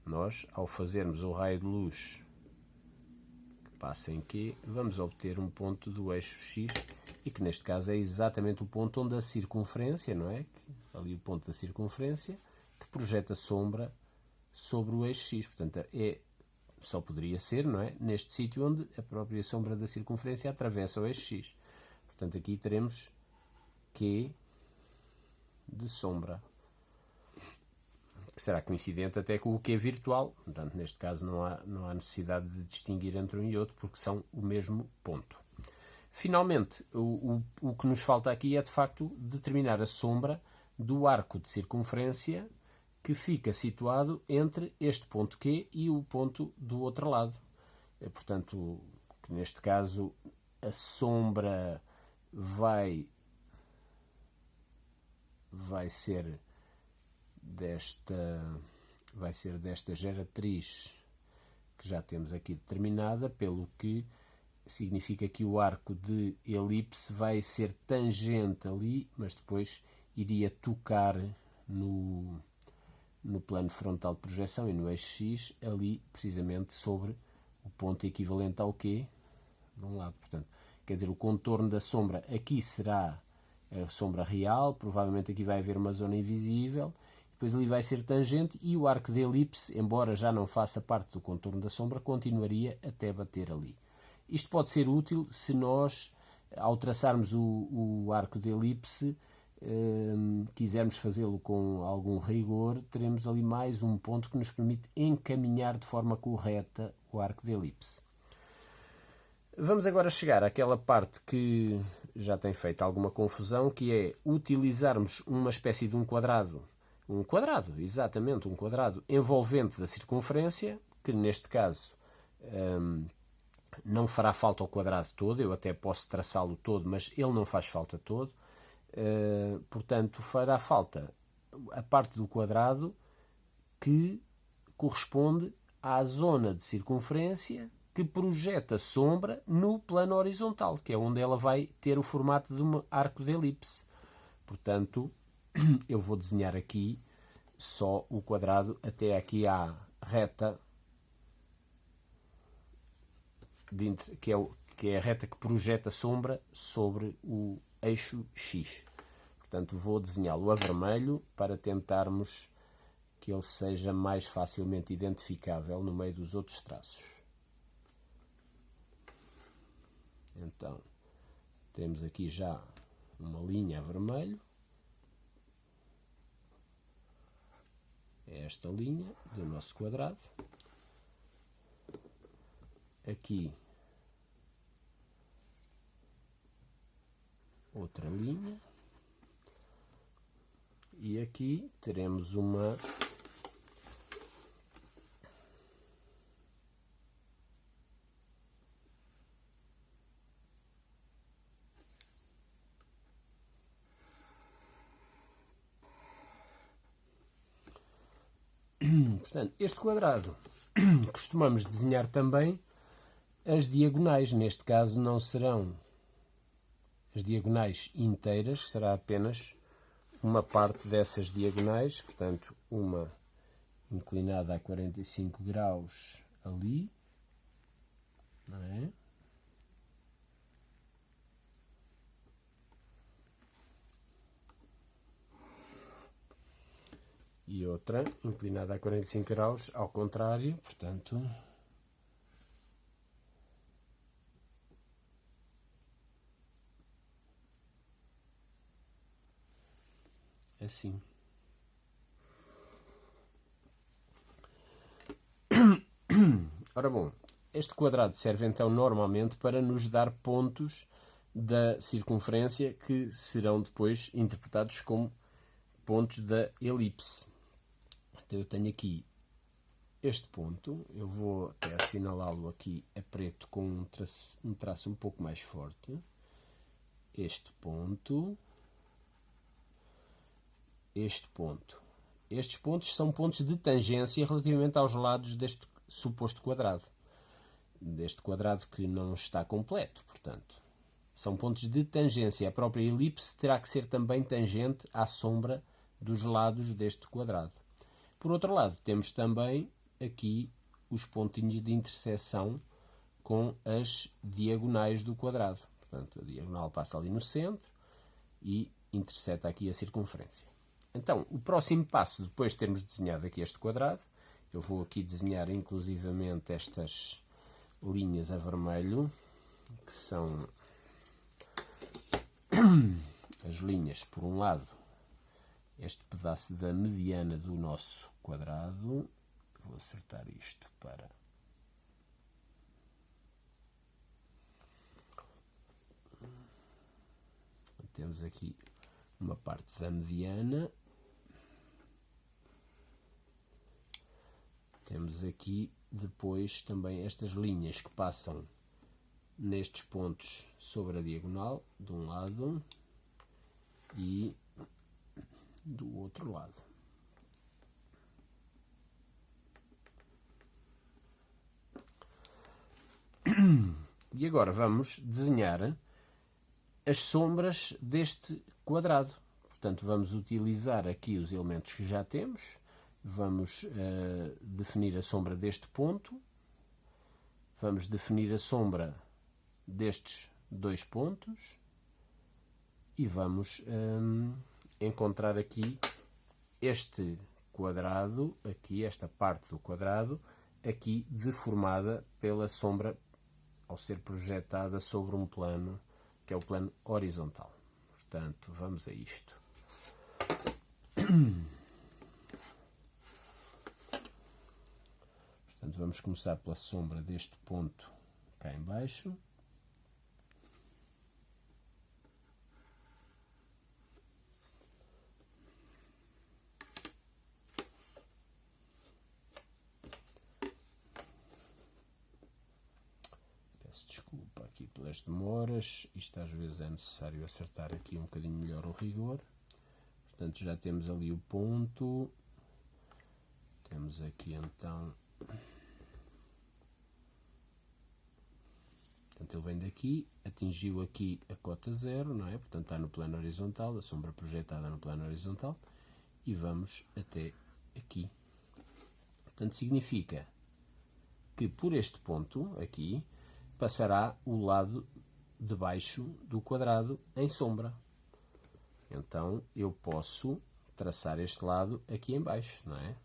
nós, ao fazermos o raio de luz que passa em Q, vamos obter um ponto do eixo X, e que neste caso é exatamente o ponto onde a circunferência, não é? Ali o ponto da circunferência, que projeta sombra sobre o eixo X. Portanto, só poderia ser, não é? Neste sítio onde a própria sombra da circunferência atravessa o eixo X. Portanto, aqui teremos Q de sombra, que será coincidente até com o Q virtual. Portanto, neste caso não há necessidade de distinguir entre um e outro, porque são o mesmo ponto. Finalmente, o que nos falta aqui é, de facto, determinar a sombra do arco de circunferência que fica situado entre este ponto Q e o ponto do outro lado. Portanto, neste caso, a sombra vai ser desta geratriz que já temos aqui determinada, pelo que significa que o arco de elipse vai ser tangente ali, mas depois iria tocar no plano frontal de projeção e no eixo X, ali precisamente sobre o ponto equivalente ao Q de um lado. Portanto, quer dizer, o contorno da sombra aqui será a sombra real, provavelmente aqui vai haver uma zona invisível, depois ali vai ser tangente, e o arco de elipse, embora já não faça parte do contorno da sombra, continuaria até bater ali. Isto pode ser útil se nós, ao traçarmos o arco de elipse, quisermos fazê-lo com algum rigor, teremos ali mais um ponto que nos permite encaminhar de forma correta o arco de elipse. Vamos agora chegar àquela parte que já tem feito alguma confusão, que é utilizarmos uma espécie de um quadrado, exatamente um quadrado envolvente da circunferência, que neste caso não fará falta ao quadrado todo, eu até posso traçá-lo todo, mas ele não faz falta todo. Portanto, fará falta a parte do quadrado que corresponde à zona de circunferência que projeta sombra no plano horizontal, que é onde ela vai ter o formato de um arco de elipse. Portanto, eu vou desenhar aqui só o quadrado até aqui à reta, que é a reta que projeta sombra sobre o eixo X. Portanto, vou desenhá-lo a vermelho para tentarmos que ele seja mais facilmente identificável no meio dos outros traços. Então, temos aqui já uma linha a vermelho. É esta linha do nosso quadrado. Aqui outra linha. E aqui teremos uma portanto, este quadrado costumamos desenhar também as diagonais. Neste caso não serão as diagonais inteiras, será apenas uma parte dessas diagonais, portanto, uma inclinada a 45 graus ali, não é? E outra inclinada a 45 graus ao contrário, portanto, assim. Ora bom, este quadrado serve então normalmente para nos dar pontos da circunferência que serão depois interpretados como pontos da elipse. Então eu tenho aqui este ponto, eu vou até assinalá-lo aqui a preto com um traço um pouco mais forte. Este ponto. Este ponto. Estes pontos são pontos de tangência relativamente aos lados deste suposto quadrado. Deste quadrado que não está completo, portanto. São pontos de tangência. A própria elipse terá que ser também tangente à sombra dos lados deste quadrado. Por outro lado, temos também aqui os pontinhos de interseção com as diagonais do quadrado. Portanto, a diagonal passa ali no centro e interseta aqui a circunferência. Então, o próximo passo, depois de termos desenhado aqui este quadrado, eu vou aqui desenhar inclusivamente estas linhas a vermelho, que são as linhas, por um lado, este pedaço da mediana do nosso quadrado. Vou acertar isto para... Temos aqui uma parte da mediana. Temos aqui depois também estas linhas que passam nestes pontos sobre a diagonal, de um lado e do outro lado. E agora vamos desenhar as sombras deste quadrado. Portanto, vamos utilizar aqui os elementos que já temos. Vamos definir a sombra deste ponto. Vamos definir a sombra destes dois pontos. E vamos encontrar aqui este quadrado, aqui esta parte do quadrado, aqui deformada pela sombra ao ser projetada sobre um plano, que é o plano horizontal. Portanto, vamos a isto. Portanto, vamos começar pela sombra deste ponto cá em baixo. Peço desculpa aqui pelas demoras. Isto às vezes é necessário acertar aqui um bocadinho melhor o rigor. Portanto, já temos ali o ponto. Temos aqui então... Portanto, ele vem daqui, atingiu aqui a cota 0, não é? Portanto, está no plano horizontal, a sombra projetada no plano horizontal. E vamos até aqui. Portanto, significa que por este ponto aqui passará o lado de baixo do quadrado em sombra. Então, eu posso traçar este lado aqui em baixo, não é?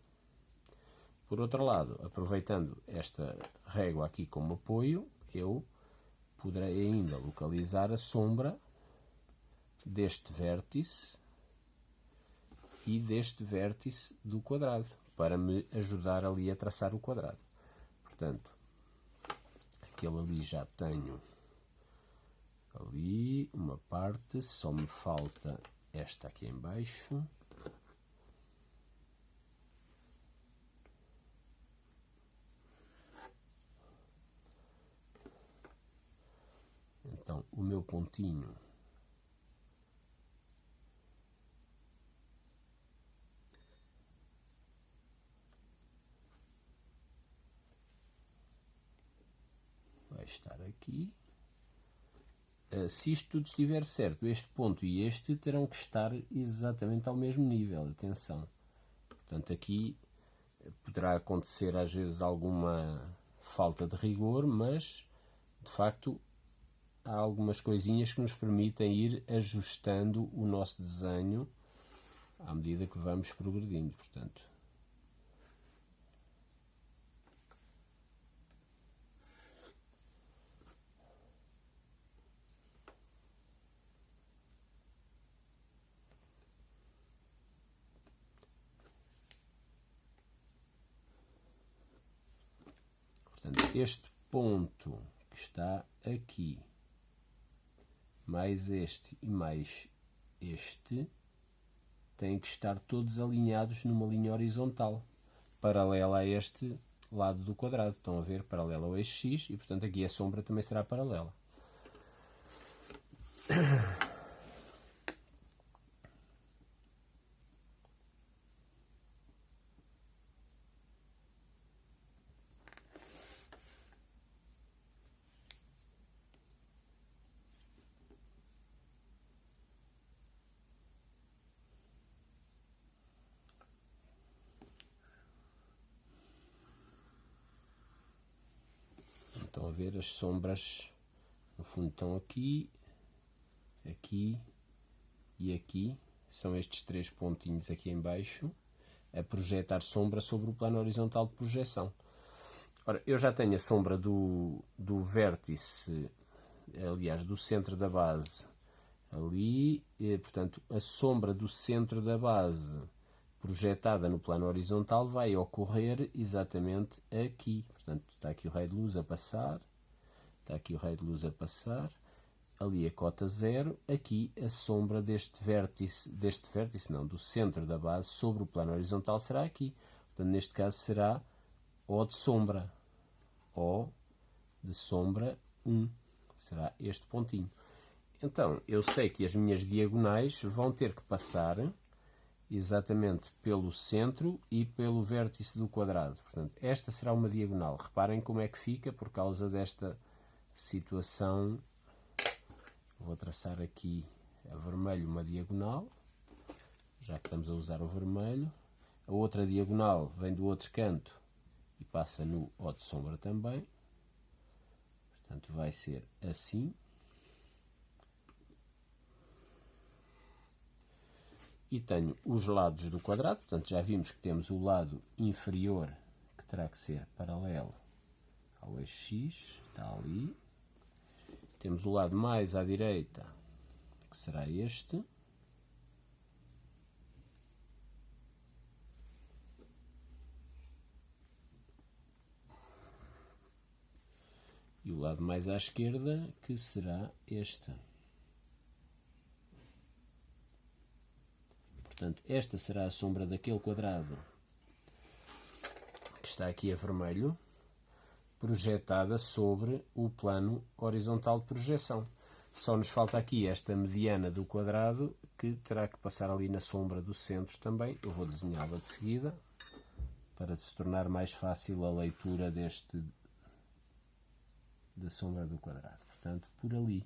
Por outro lado, aproveitando esta régua aqui como apoio, eu poderei ainda localizar a sombra deste vértice e deste vértice do quadrado, para me ajudar ali a traçar o quadrado. Portanto, aquele ali já tenho ali uma parte, só me falta esta aqui em baixo. Então, o meu pontinho vai estar aqui. Se isto tudo estiver certo, este ponto e este terão que estar exatamente ao mesmo nível, atenção. Portanto, aqui poderá acontecer às vezes alguma falta de rigor, mas de facto há algumas coisinhas que nos permitem ir ajustando o nosso desenho à medida que vamos progredindo. Portanto, este ponto que está aqui, mais este e mais este, têm que estar todos alinhados numa linha horizontal, paralela a este lado do quadrado. Estão a ver? Paralela ao eixo X, e portanto aqui a sombra também será paralela. Estão a ver, as sombras no fundo estão aqui, aqui e aqui. São estes 3 pontinhos aqui em baixo a projetar sombra sobre o plano horizontal de projeção. Ora, eu já tenho a sombra do vértice, aliás, do centro da base ali, e, portanto, a sombra do centro da base projetada no plano horizontal vai ocorrer exatamente aqui. Portanto, está aqui o raio de luz a passar, está aqui o raio de luz a passar, ali a cota 0, aqui a sombra do centro da base sobre o plano horizontal será aqui. Portanto, neste caso será O de sombra, O de sombra 1, será este pontinho. Então, eu sei que as minhas diagonais vão ter que passar exatamente pelo centro e pelo vértice do quadrado. Portanto, esta será uma diagonal. Reparem como é que fica por causa desta situação. Vou traçar aqui a vermelho uma diagonal, já que estamos a usar o vermelho. A outra diagonal vem do outro canto e passa no O de sombra também. Portanto, vai ser assim. E tenho os lados do quadrado, portanto já vimos que temos o lado inferior, que terá que ser paralelo ao eixo X, está ali. Temos o lado mais à direita, que será este. E o lado mais à esquerda, que será este. Portanto, esta será a sombra daquele quadrado que está aqui a vermelho, projetada sobre o plano horizontal de projeção. Só nos falta aqui esta mediana do quadrado, que terá que passar ali na sombra do centro também. Eu vou desenhá-la de seguida, para se tornar mais fácil a leitura da sombra do quadrado. Portanto, por ali.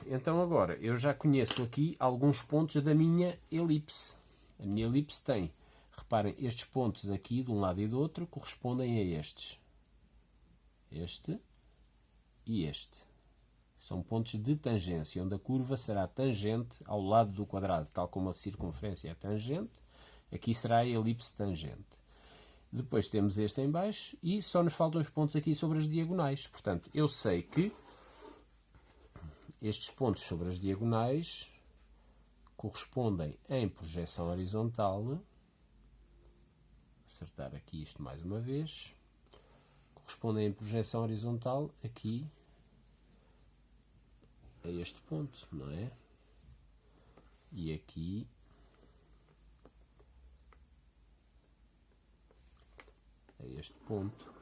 Então agora, eu já conheço aqui alguns pontos da minha elipse. A minha elipse tem, reparem, estes pontos aqui, de um lado e do outro, correspondem a estes. Este e este. São pontos de tangência, onde a curva será tangente ao lado do quadrado, tal como a circunferência é tangente, aqui será a elipse tangente. Depois temos este em baixo e só nos faltam os pontos aqui sobre as diagonais. Portanto, eu sei que estes pontos sobre as diagonais correspondem em projeção horizontal. Acertar aqui isto mais uma vez. Correspondem em projeção horizontal aqui a este ponto, não é? E aqui a este ponto.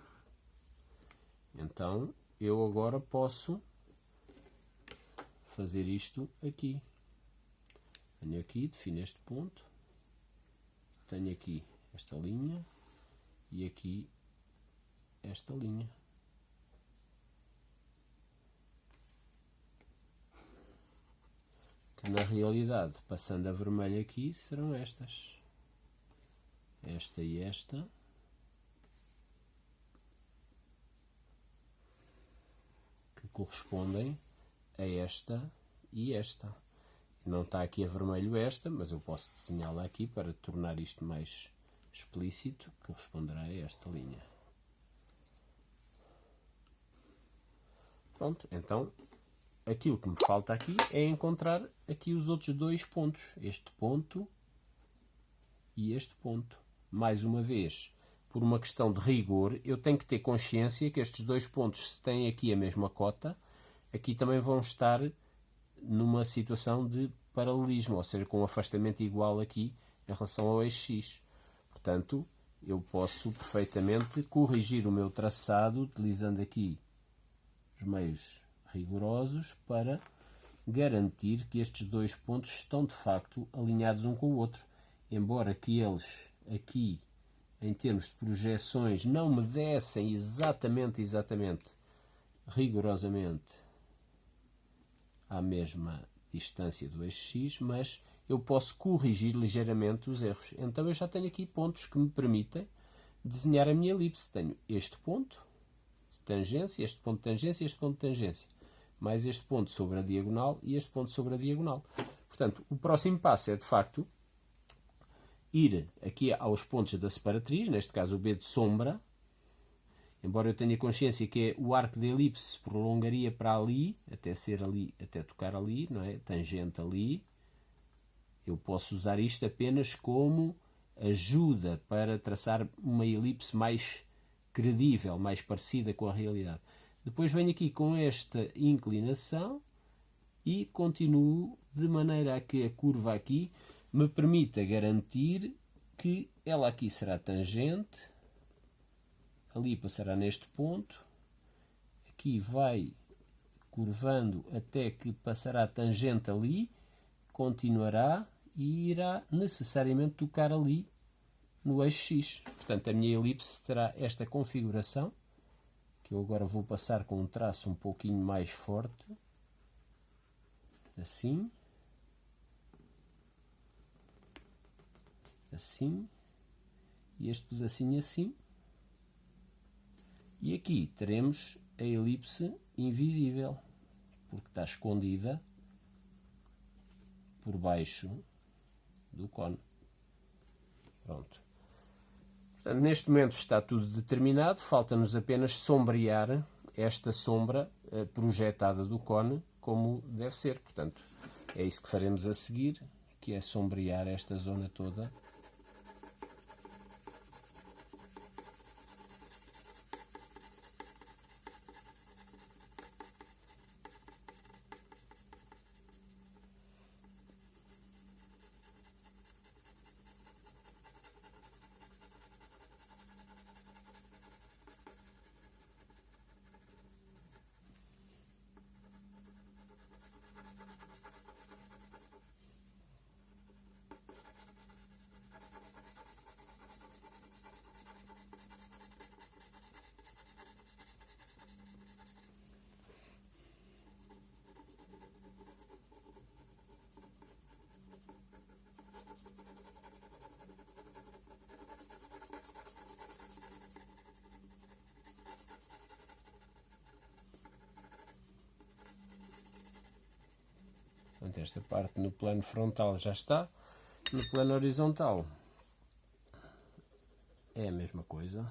Então, eu agora posso fazer isto aqui. Tenho aqui, defino este ponto, tenho aqui esta linha e aqui esta linha. Que na realidade, passando a vermelho aqui, serão estas. Esta e esta. Que correspondem a esta e esta. Não está aqui a vermelho esta, mas eu posso desenhá-la aqui para tornar isto mais explícito, que corresponderá a esta linha. Pronto, então aquilo que me falta aqui é encontrar aqui os outros dois pontos, este ponto e este ponto. Mais uma vez, por uma questão de rigor, eu tenho que ter consciência que estes dois pontos, se têm aqui a mesma cota, aqui também vão estar numa situação de paralelismo, ou seja, com um afastamento igual aqui em relação ao eixo X. Portanto, eu posso perfeitamente corrigir o meu traçado utilizando aqui os meios rigorosos para garantir que estes dois pontos estão de facto alinhados um com o outro. Embora que eles aqui, em termos de projeções, não me dessem exatamente, rigorosamente à mesma distância do eixo X, mas eu posso corrigir ligeiramente os erros. Então eu já tenho aqui pontos que me permitem desenhar a minha elipse. Tenho este ponto de tangência, este ponto de tangência e este ponto de tangência, mais este ponto sobre a diagonal e este ponto sobre a diagonal. Portanto, o próximo passo é, de facto, ir aqui aos pontos da separatriz, neste caso o B de sombra, embora eu tenha consciência que o arco da elipse se prolongaria para ali, até ser ali, até tocar ali, não é? Tangente ali, eu posso usar isto apenas como ajuda para traçar uma elipse mais credível, mais parecida com a realidade. Depois venho aqui com esta inclinação e continuo de maneira a que a curva aqui me permita garantir que ela aqui será tangente, ali passará neste ponto, aqui vai curvando até que passará tangente ali, continuará e irá necessariamente tocar ali no eixo X. Portanto, a minha elipse terá esta configuração, que eu agora vou passar com um traço um pouquinho mais forte, assim, assim, e este pedacinho assim, e aqui teremos a elipse invisível, porque está escondida por baixo do cone. Pronto. Portanto, neste momento está tudo determinado, falta-nos apenas sombrear esta sombra projetada do cone como deve ser. Portanto, é isso que faremos a seguir, que é sombrear esta zona toda. Portanto, esta parte no plano frontal já está. No plano horizontal é a mesma coisa.